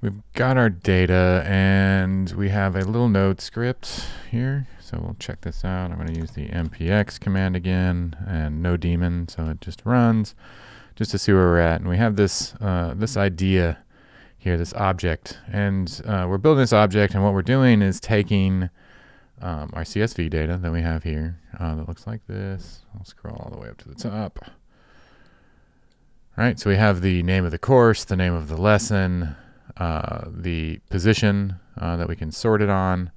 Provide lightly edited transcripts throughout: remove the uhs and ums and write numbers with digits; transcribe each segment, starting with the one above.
we've got our data and we have a little node script here. So we'll check this out. I'm going to use the npx command again and no daemon, so it just runs just to see where we're at. And we have this this idea here, this object, and we're building this object, and what we're doing is taking our CSV data that we have here that looks like this. I'll scroll all the way up to the top. All right, so we have the name of the course, the name of the lesson, the position that we can sort it on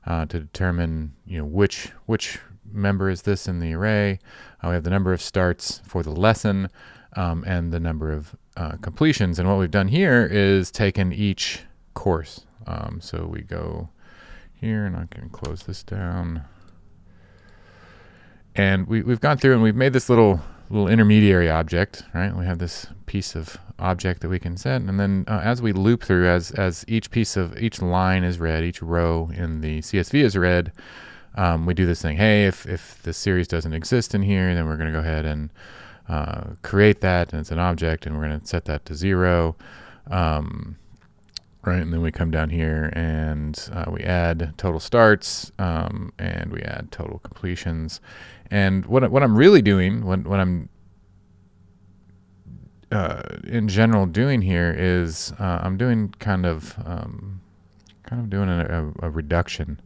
to determine, which member is this in the array. We have the number of starts for the lesson and the number of completions. And what we've done here is taken each course. So we go here, and I can close this down. And we've gone through and we've made this little intermediary object, right? We have this piece of object that we can set, and then as we loop through, as each line is read, each row in the CSV is read, we do this thing. Hey, if the series doesn't exist in here, then we're going to go ahead and create that, and it's an object, and we're going to set that to 0. Right, and then we come down here and we add total starts and we add total completions. And what I'm really doing, what I'm in general doing here is I'm doing kind of doing a reduction.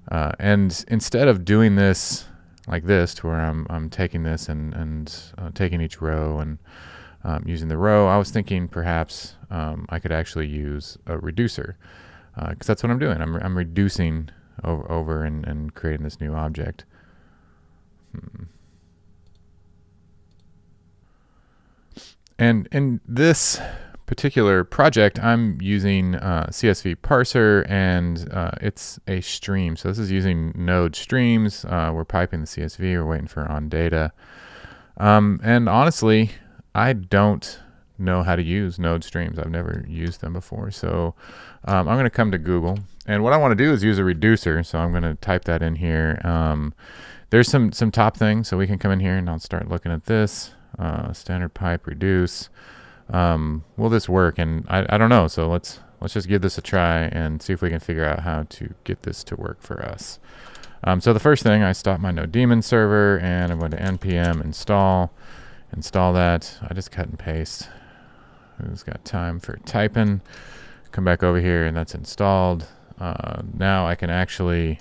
And instead of doing this like this, to where I'm taking this and taking each row and using the row, I was thinking perhaps I could actually use a reducer, because that's what I'm doing. I'm reducing over and creating this new object. And in this particular project, I'm using CSV parser, and it's a stream. So this is using node streams. We're piping the CSV. We're waiting for on data. And honestly, I don't know how to use node streams. I've never used them before. So I'm going to come to Google, and what I want to do is use a reducer. So I'm going to type that in here. There's some top things, so we can come in here and I'll start looking at this. Standard pipe reduce. Will this work? And I don't know. So let's just give this a try and see if we can figure out how to get this to work for us. So the first thing, I stop my no daemon server, and I'm going to npm install that. I just cut and paste. Who's got time for typing? Come back over here, and that's installed. Now I can actually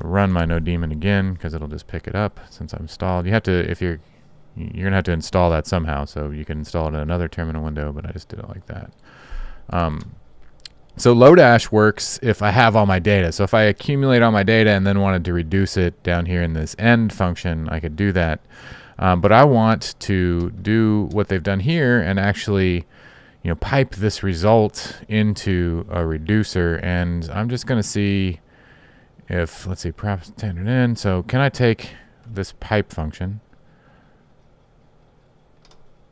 run my no daemon again, because it'll just pick it up since I'm installed. You have to, if you're gonna have to install that somehow, so you can install it in another terminal window, but I just did it like that. So Lodash works if I have all my data. So if I accumulate all my data and then wanted to reduce it down here in this end function, I could do that. But I want to do what they've done here and actually, pipe this result into a reducer. And I'm just going to see if, let's see, perhaps standard in. So can I take this pipe function,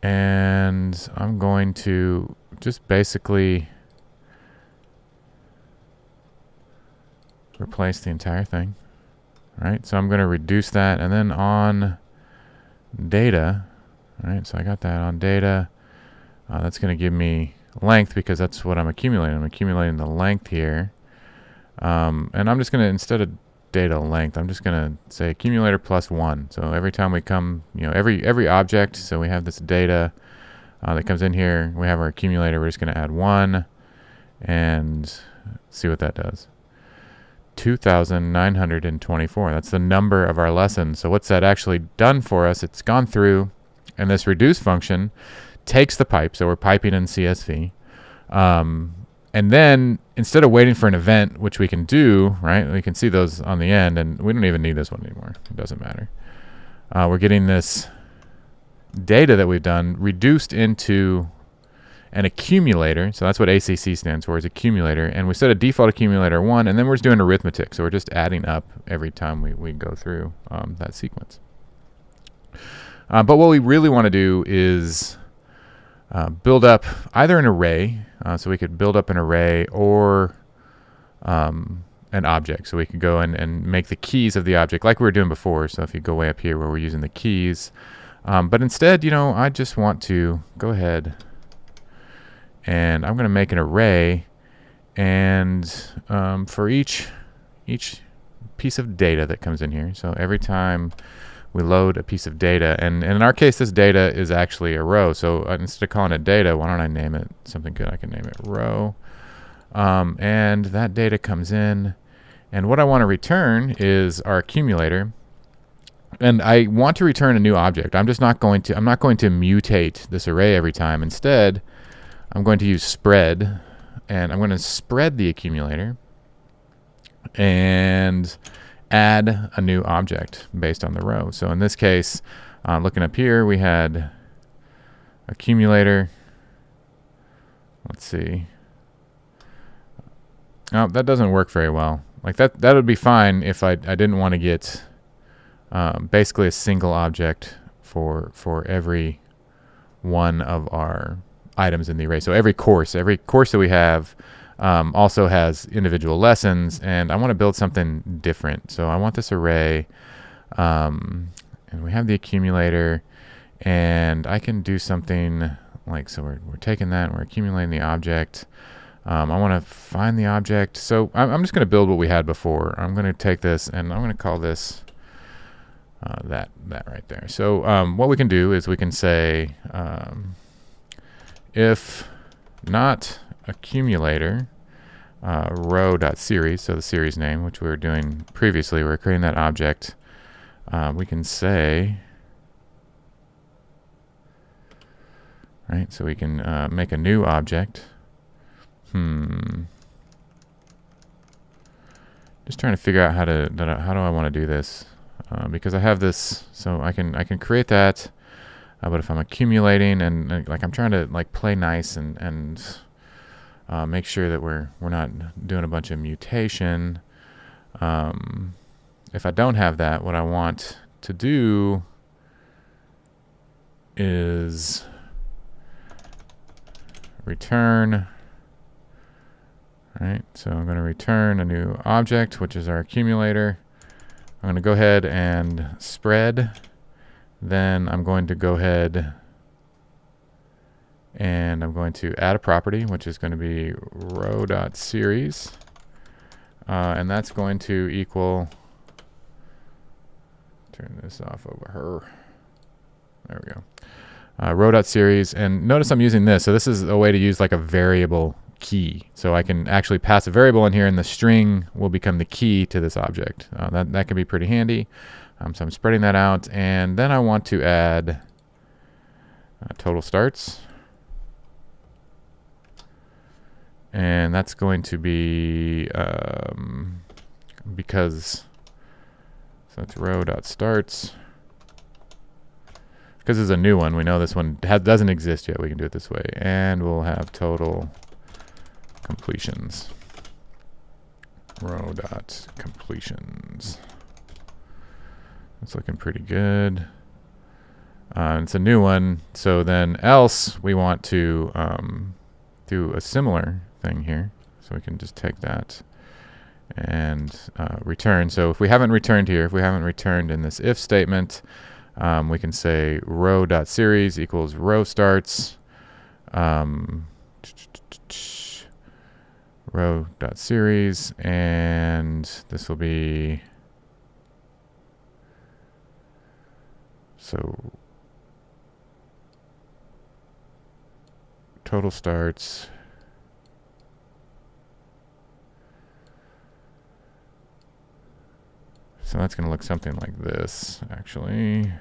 and I'm going to just basically replace the entire thing. All right, so I'm going to reduce that, and then on data, all right, so I got that on data. That's going to give me length, because that's what I'm accumulating. I'm accumulating the length here. And I'm just going to, instead of data length, I'm just going to say accumulator plus 1. So every time we come, every object, so we have this data that comes in here, we have our accumulator, we're just going to add 1 and see what that does. 2,924. That's the number of our lesson. So what's that actually done for us? It's gone through, and this reduce function takes the pipe, so we're piping in CSV. And then instead of waiting for an event, which we can do, right? We can see those on the end, and we don't even need this one anymore. It doesn't matter. We're getting this data that we've done reduced into an accumulator. So that's what ACC stands for, is accumulator. And we set a default accumulator 1, and then we're just doing arithmetic. So we're just adding up every time we go through that sequence. But what we really want to do is build up either an array. So we could build up an array, or an object. So we could go and make the keys of the object like we were doing before. So if you go way up here where we're using the keys. But instead, I just want to go ahead and I'm going to make an array, and for each piece of data that comes in here, so every time we load a piece of data, and in our case this data is actually a row, so instead of calling it data, why don't I name it something good? I can name it row, and that data comes in, and what I want to return is our accumulator, and I want to return a new object. I'm not going to mutate this array every time. Instead, I'm going to use spread, and I'm going to spread the accumulator and add a new object based on the row. So in this case, looking up here, we had accumulator. Let's see. Oh, that doesn't work very well. Like that would be fine if I didn't want to get basically a single object for every one of our items in the array. So every course that we have also has individual lessons, and I want to build something different. So I want this array, and we have the accumulator, and I can do something like, so we're taking that and we're accumulating the object. I want to find the object. So I'm just going to build what we had before. I'm going to take this and I'm going to call this that right there. So what we can do is we can say if not accumulator row.series, so the series name, which we were doing previously, we were creating that object. We can say, right, so we can make a new object. Just trying to figure out how do I want to do this, because I have this, so I can create that, but if I'm accumulating and like I'm trying to like play nice and make sure that we're not doing a bunch of mutation. If I don't have that, what I want to do is return. Right, so I'm going to return a new object, which is our accumulator. I'm going to go ahead and spread. Then I'm going to go ahead and I'm going to add a property, which is going to be row.series. And that's going to equal, turn this off over here. There we go. Row.series. And notice I'm using this. So this is a way to use like a variable key. So I can actually pass a variable in here and the string will become the key to this object. That can be pretty handy. So I'm spreading that out, and then I want to add total starts. And that's going to be because, so that's row.starts. Because it's a new one, we know this one doesn't exist yet. We can do it this way. And we'll have total completions. Row.completions. It's looking pretty good. It's a new one. So then else we want to do a similar thing here. So we can just take that and return. So if we haven't returned here, if we haven't returned in this if statement, we can say row.series equals row starts. Row.series, and this will be, so total starts. So that's going to look something like this, actually.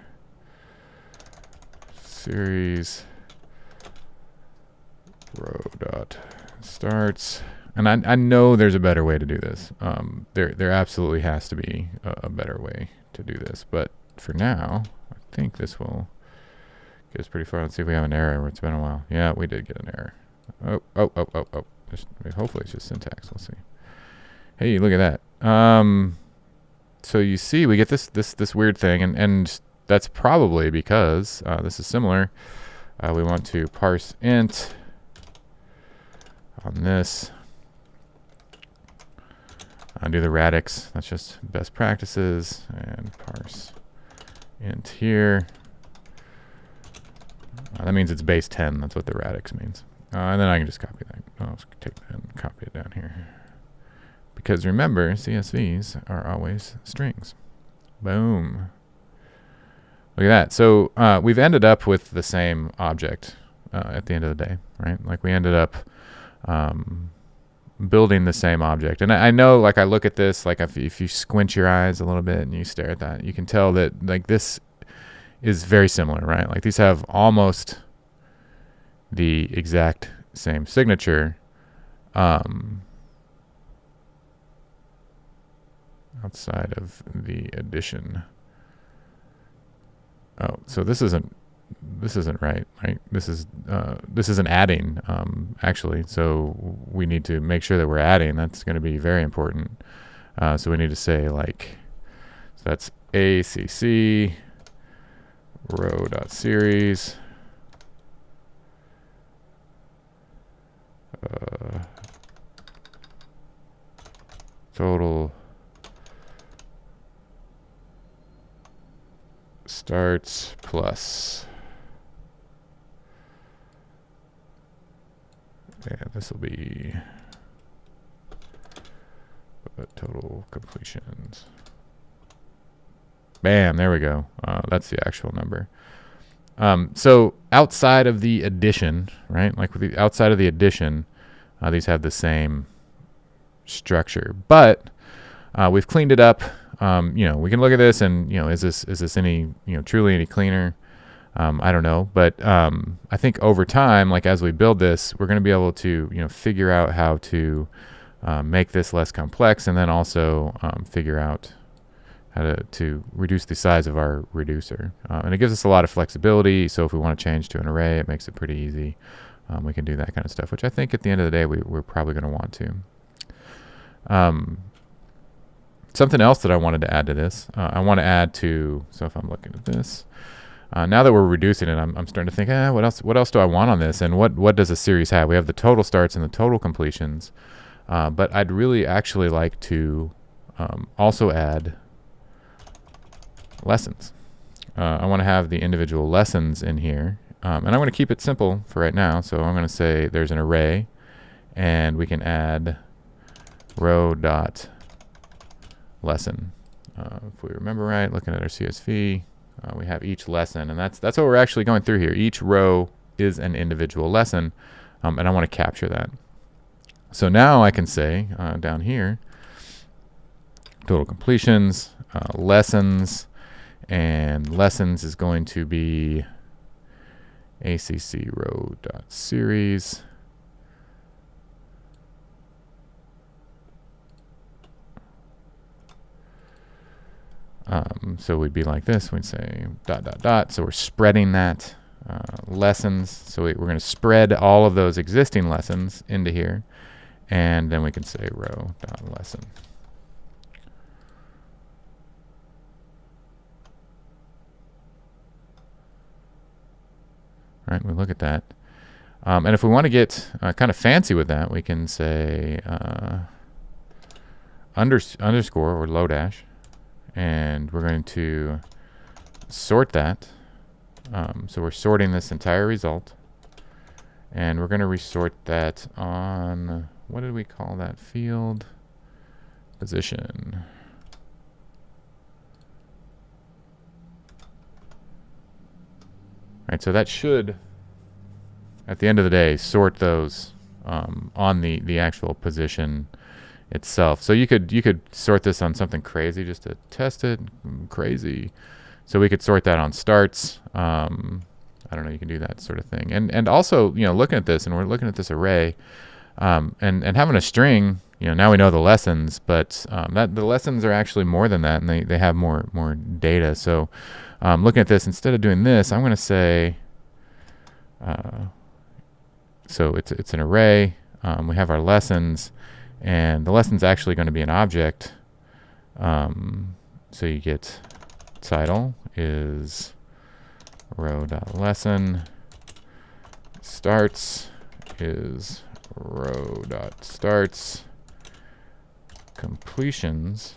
Series row.starts. And I know there's a better way to do this. There absolutely has to be a better way to do this. But for now, I think this will get us pretty far. Let's see if we have an error. It's been a while. Yeah, we did get an error. Oh. Hopefully it's just syntax. Let's see. Hey, look at that. So you see we get this weird thing. And that's probably because this is similar. We want to parse int on this. Undo the radix. That's just best practices. And parse int here. That means it's base 10. That's what the radix means. And then I can just copy that. I'll take that and copy it down here. Because remember, CSVs are always strings. Boom. Look at that. So we've ended up with the same object at the end of the day, right? Like we ended up building the same object. And I know, like I look at this, like if you squint your eyes a little bit and you stare at that, you can tell that like this is very similar, right? Like these have almost the exact same signature. Outside of the addition. Oh, so this isn't right? This isn't adding, actually. So we need to make sure that we're adding. That's going to be very important. So we need to say like, so that's ACC row.series. Total starts plus, this will be total completions. Bam, there we go. That's the actual number. So outside of the addition, right? Like with the outside of the addition, these have the same structure, but we've cleaned it up. We can look at this and, is this any, truly any cleaner? I don't know, but I think over time, like as we build this, we're going to be able to, figure out how to make this less complex, and then also figure out how to reduce the size of our reducer. And it gives us a lot of flexibility. So if we want to change to an array, it makes it pretty easy. We can do that kind of stuff, which I think at the end of the day, we're probably going to want to. Something else that I wanted to add to this, I want to add to, so if I'm looking at this, now that we're reducing it, I'm starting to think, what else do I want on this? And what does a series have? We have the total starts and the total completions, but I'd really actually like to also add lessons. I want to have the individual lessons in here, and I'm going to keep it simple for right now. So I'm going to say there's an array, and we can add row.lesson. If we remember right, looking at our CSV, we have each lesson, and that's what we're actually going through here. Each row is an individual lesson, and I want to capture that. So now I can say down here, total completions, lessons, and lessons is going to be ACC row.series. So we'd be like this. We'd say ... So we're spreading that lessons. So we're going to spread all of those existing lessons into here. And then we can say row.lesson. Right, we look at that. And if we want to get kind of fancy with that, we can say underscore or Lodash. And we're going to sort that. So we're sorting this entire result. And we're going to resort that on, what did we call that field? Position. Right, so that should, at the end of the day, sort those on the actual position itself. So you could sort this on something crazy just to test it. Crazy. So we could sort that on starts. I don't know. You can do that sort of thing. And also, looking at this, and we're looking at this array, and having a string. Now we know the lessons, but that the lessons are actually more than that, and they have more data. So looking at this, instead of doing this, I'm going to say. So it's an array. We have our lessons. And the lesson's actually going to be an object. So you get title is row.lesson. Starts is row.starts. Completions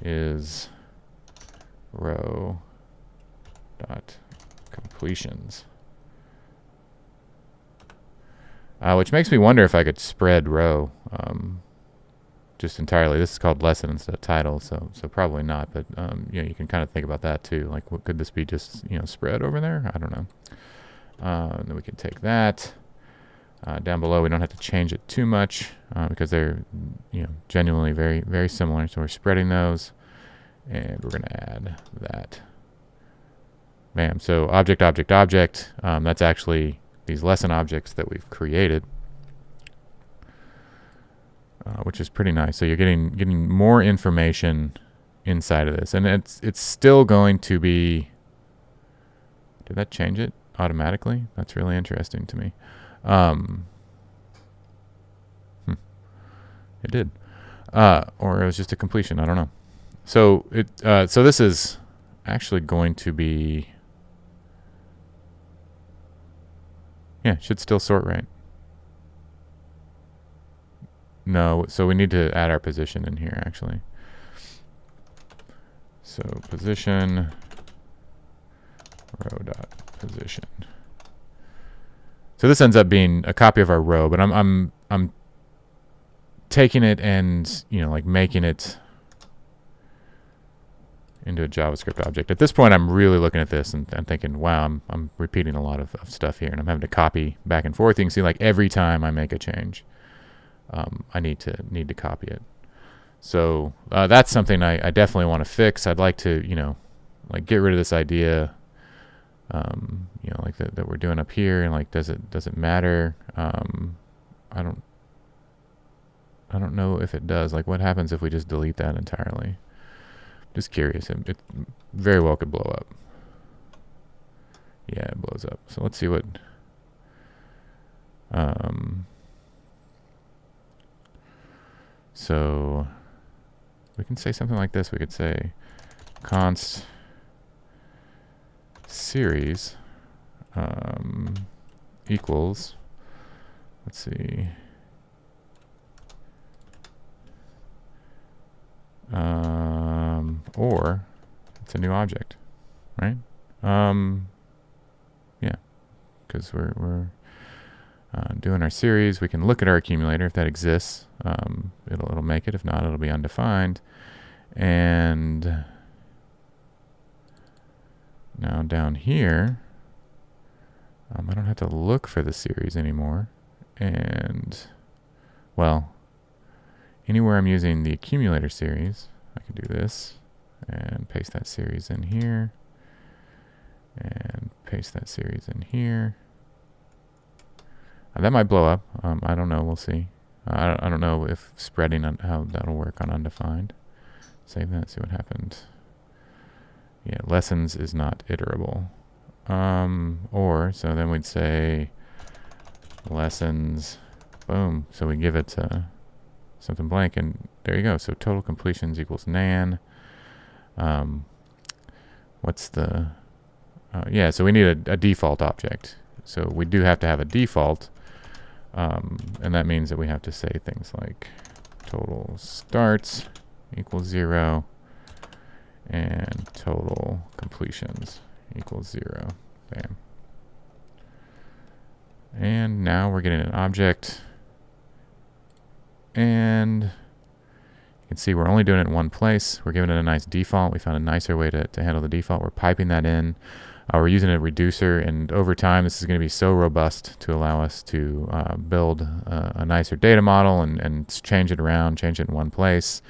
is row.completions. which makes me wonder if I could spread row just entirely. This is called lesson instead of title, so probably not. But you know, you can kind of think about that too. Like, what could this be? Just, you know, spread over there? I don't know. Then we can take that down below. We don't have to change it too much because they're, you know, genuinely very, very similar. So we're spreading those, and we're going to add that. Bam. So object, object, object. That's actually these lesson objects that we've created, which is pretty nice. So you're getting more information inside of this, and it's still going to be. Did that change it automatically? That's really interesting to me. It did, or it was just a completion. I don't know. So so this is actually going to be. Yeah, should still sort right. No, so we need to add our position in here, actually. So position, row dot position. So this ends up being a copy of our row, but I'm taking it and, you know, like making it into a JavaScript object. At this point, I'm really looking at this and thinking, wow, I'm repeating a lot of stuff here, and I'm having to copy back and forth. You can see, like, every time I make a change, I need to copy it. So that's something I definitely want to fix. I'd like to, you know, like, get rid of this idea, you know, like that we're doing up here, and like, does it matter? I don't know if it does. Like, what happens if we just delete that entirely? Just curious. It very well could blow up. Yeah, it blows up. So let's see what. So we can say something like this. We could say const series equals. Let's see. Or it's a new object, right? Yeah, because we're doing our series. We can look at our accumulator if that exists. It'll make it. If not, it'll be undefined. And now down here, I don't have to look for the series anymore. And well, anywhere I'm using the accumulator series, I can do this and paste that series in here and paste that series in here. That might blow up. I don't know. We'll see. I don't know if spreading on how that'll work on undefined. Save that. See what happened. Yeah, lessons is not iterable. Or so then we'd say lessons. Boom. So we give it something blank, and there you go. So total completions equals nan. What's the yeah, so we need a default object. So we do have to have a default, and that means that we have to say things like total starts equals 0 and total completions equals 0. Bam. And now we're getting an object, and you can see we're only doing it in one place. We're giving it a nice default. We found a nicer way to handle the default. We're piping that in. We're using a reducer, and over time this is going to be so robust to allow us to build a nicer data model and change it around, change it in one place.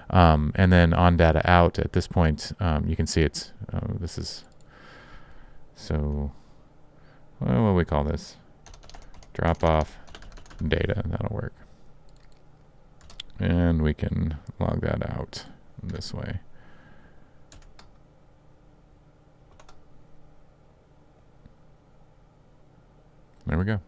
And then on data out, at this point, you can see it's, this is, so, what do we call this? Drop off data, that'll work. And we can log that out this way. There we go.